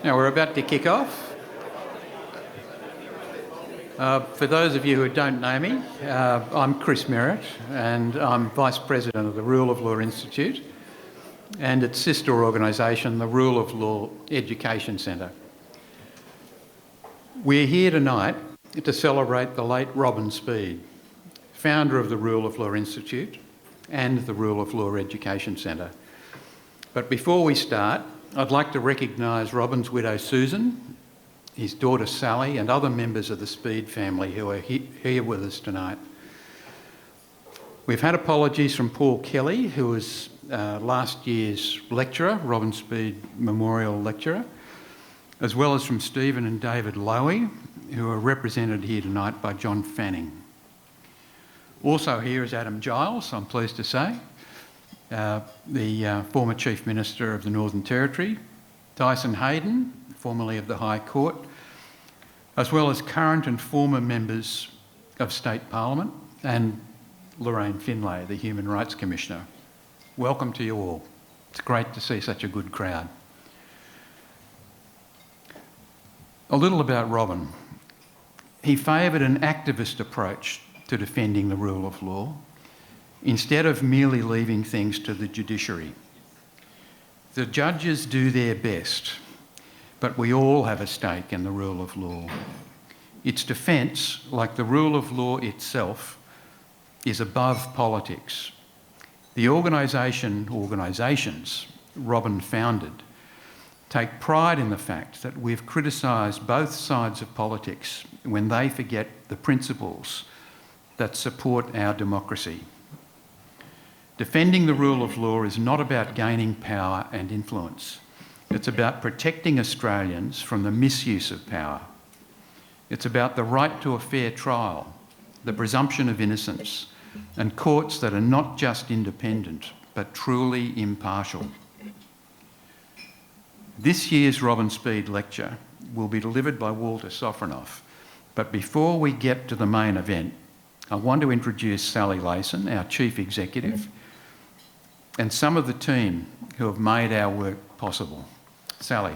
Now we're about to kick off. For those of you who don't know me, I'm Chris Merritt and I'm Vice President of the Rule of Law Institute and its sister organisation, the Rule of Law Education Centre. We're here tonight to celebrate the late Robin Speed, founder of the Rule of Law Institute and the Rule of Law Education Centre. But before we start, I'd like to recognise Robin's widow Susan, his daughter Sally and other members of the Speed family who are here with us tonight. We've had apologies from Paul Kelly, who was last year's lecturer, Robin Speed Memorial Lecturer, as well as from Stephen and David Lowy, who are represented here tonight by John Fanning. Also here is Adam Giles, I'm pleased to say, the former Chief Minister of the Northern Territory, Dyson Hayden, formerly of the High Court, as well as current and former members of State Parliament, and Lorraine Finlay, the Human Rights Commissioner. Welcome to you all. It's great to see such a good crowd. A little about Robin. He favoured an activist approach to defending the rule of law, instead of merely leaving things to the judiciary. The judges do their best, but we all have a stake in the rule of law. Its defence, like the rule of law itself, is above politics. The organisations Robin founded take pride in the fact that we've criticised both sides of politics when they forget the principles that support our democracy. Defending the rule of law is not about gaining power and influence. It's about protecting Australians from the misuse of power. It's about the right to a fair trial, the presumption of innocence, and courts that are not just independent, but truly impartial. This year's Robin Speed lecture will be delivered by Walter Sofronoff, but before we get to the main event, I want to introduce Sally Layson, our Chief Executive, and some of the team who have made our work possible. Sally.